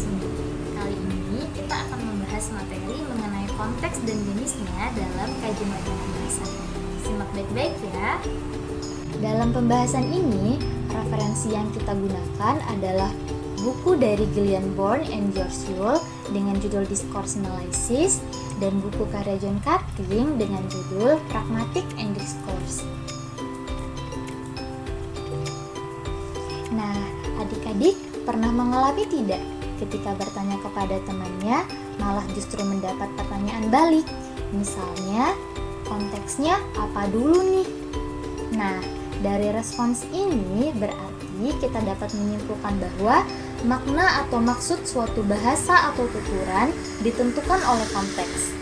Sumi. Kali ini kita akan membahas materi mengenai konteks dan jenisnya dalam kajian wacana bahasa. Simak baik-baik ya. Dalam pembahasan ini, referensi yang kita gunakan adalah buku dari Gillian Bourne and George Yule dengan judul Discourse Analysis dan buku karya John Cutting dengan judul Pragmatic and Discourse. Nah, adik-adik pernah mengalami tidak ketika bertanya kepada temannya malah justru mendapat pertanyaan balik? Misalnya, konteksnya apa dulu nih? Nah, dari respons ini berarti kita dapat menyimpulkan bahwa makna atau maksud suatu bahasa atau tuturan ditentukan oleh konteks.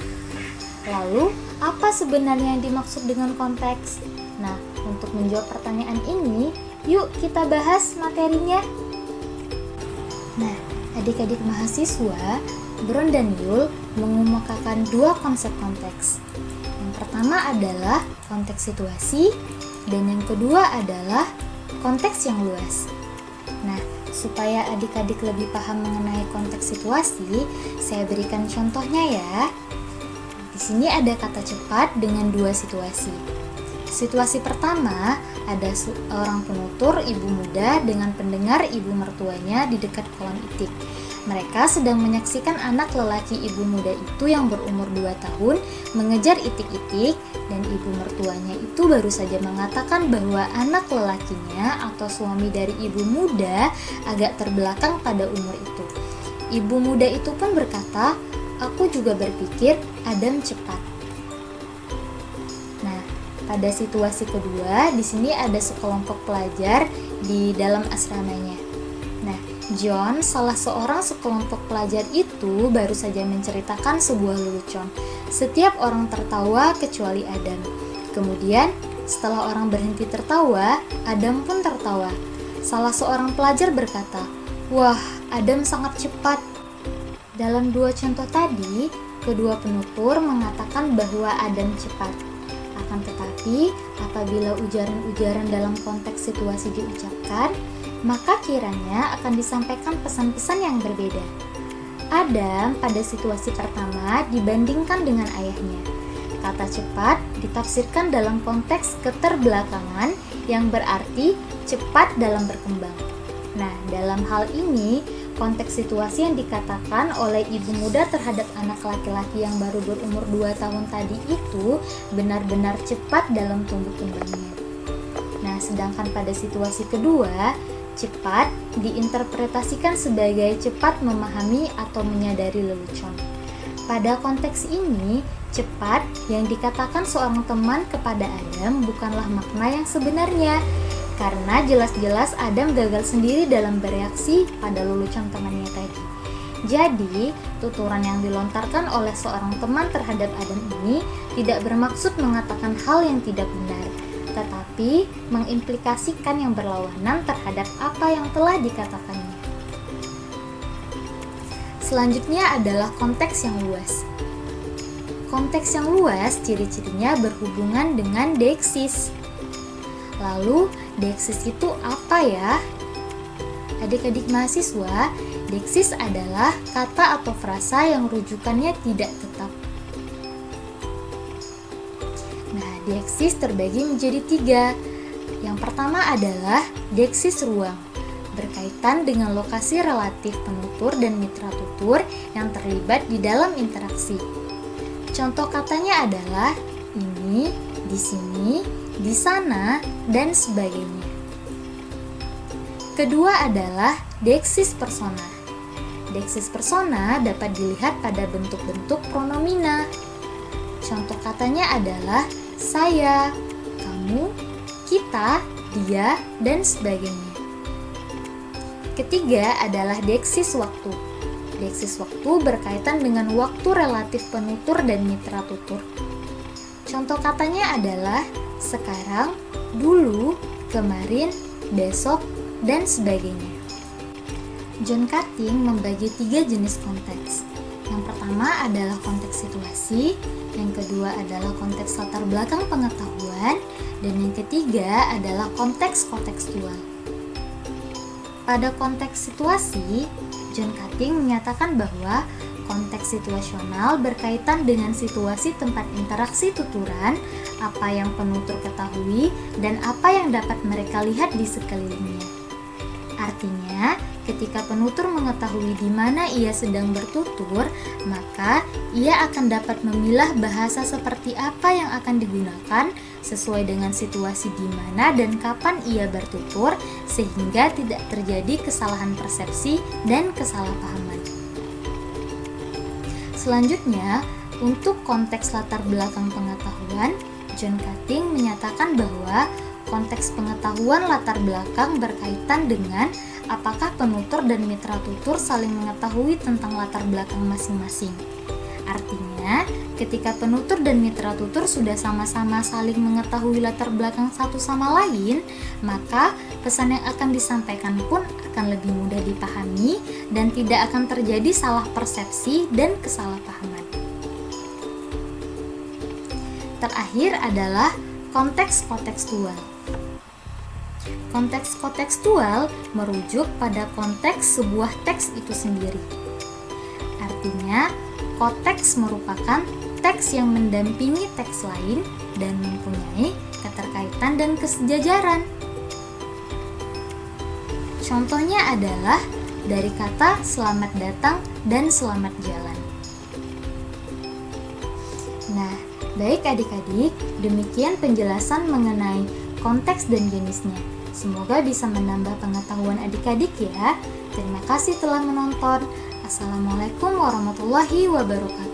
Lalu, apa sebenarnya yang dimaksud dengan konteks? Nah, untuk menjawab pertanyaan ini, yuk kita bahas materinya. Nah, adik-adik mahasiswa, Bourne dan Yule mengemukakan dua konsep konteks. Yang pertama adalah konteks situasi, dan yang kedua adalah konteks yang luas. Nah, supaya adik-adik lebih paham mengenai konteks situasi, saya berikan contohnya ya. Di sini ada kata cepat dengan dua situasi. Situasi pertama, ada seorang penutur ibu muda dengan pendengar ibu mertuanya di dekat kolam itik. Mereka sedang menyaksikan anak lelaki ibu muda itu yang berumur 2 tahun mengejar itik-itik, dan ibu mertuanya itu baru saja mengatakan bahwa anak lelakinya atau suami dari ibu muda agak terbelakang pada umur itu. Ibu muda itu pun berkata, "Aku juga berpikir Adam cepat." Nah, pada situasi kedua, di sini ada sekelompok pelajar di dalam asramanya. Nah, John, salah seorang sekelompok pelajar itu baru saja menceritakan sebuah lelucon. Setiap orang tertawa kecuali Adam. Kemudian, setelah orang berhenti tertawa, Adam pun tertawa. Salah seorang pelajar berkata, "Wah, Adam sangat cepat." Dalam dua contoh tadi, kedua penutur mengatakan bahwa Adam cepat. Akan tetapi, apabila ujaran-ujaran dalam konteks situasi diucapkan, maka kiranya akan disampaikan pesan-pesan yang berbeda. Adam pada situasi pertama dibandingkan dengan ayahnya. Kata cepat ditafsirkan dalam konteks keterbelakangan yang berarti cepat dalam berkembang. Nah, dalam hal ini, konteks situasi yang dikatakan oleh ibu muda terhadap anak laki-laki yang baru berumur 2 tahun tadi itu benar-benar cepat dalam tumbuh kembangnya. Nah, sedangkan pada situasi kedua, cepat diinterpretasikan sebagai cepat memahami atau menyadari lelucon. Pada konteks ini, cepat yang dikatakan seorang teman kepada Adam bukanlah makna yang sebenarnya, karena jelas-jelas Adam gagal sendiri dalam bereaksi pada lelucon temannya tadi. Jadi, tuturan yang dilontarkan oleh seorang teman terhadap Adam ini tidak bermaksud mengatakan hal yang tidak benar, tetapi mengimplikasikan yang berlawanan terhadap apa yang telah dikatakannya. Selanjutnya adalah konteks yang luas. Konteks yang luas ciri-cirinya berhubungan dengan deiksis. Lalu, deiksis itu apa ya? Adik-adik mahasiswa, deiksis adalah kata atau frasa yang rujukannya tidak tetap. Nah, deiksis terbagi menjadi 3. Yang pertama adalah deiksis ruang, berkaitan dengan lokasi relatif penutur dan mitra tutur yang terlibat di dalam interaksi. Contoh katanya adalah ini, di sini, di sana, dan sebagainya. Kedua adalah deiksis persona. Deiksis persona dapat dilihat pada bentuk-bentuk pronomina. Contoh katanya adalah saya, kamu, kita, dia, dan sebagainya. Ketiga adalah deiksis waktu. Deiksis waktu berkaitan dengan waktu relatif penutur dan mitra tutur. Contoh katanya adalah sekarang, dulu, kemarin, besok, dan sebagainya. John Cutting membagi 3 jenis konteks. Yang pertama adalah konteks situasi, yang kedua adalah konteks latar belakang pengetahuan, dan yang ketiga adalah konteks kontekstual. Pada konteks situasi, John Cutting menyatakan bahwa konteks situasional berkaitan dengan situasi tempat interaksi tuturan, apa yang penutur ketahui, dan apa yang dapat mereka lihat di sekelilingnya. Artinya, ketika penutur mengetahui di mana ia sedang bertutur, maka ia akan dapat memilah bahasa seperti apa yang akan digunakan sesuai dengan situasi di mana dan kapan ia bertutur, sehingga tidak terjadi kesalahan persepsi dan kesalahpahaman. Selanjutnya, untuk konteks latar belakang pengetahuan, John Cutting menyatakan bahwa konteks pengetahuan latar belakang berkaitan dengan apakah penutur dan mitra tutur saling mengetahui tentang latar belakang masing-masing. Artinya, ketika penutur dan mitra tutur sudah sama-sama saling mengetahui latar belakang satu sama lain, maka pesan yang akan disampaikan pun akan lebih mudah dipahami dan tidak akan terjadi salah persepsi dan kesalahpahaman. Terakhir adalah konteks kontekstual. Konteks kontekstual merujuk pada konteks sebuah teks itu sendiri. Artinya, konteks merupakan teks yang mendampingi teks lain dan mempunyai keterkaitan dan kesejajaran. Contohnya adalah dari kata selamat datang dan selamat jalan. Nah, baik adik-adik, demikian penjelasan mengenai konteks dan jenisnya. Semoga bisa menambah pengetahuan adik-adik ya. Terima kasih telah menonton. Assalamualaikum warahmatullahi wabarakatuh.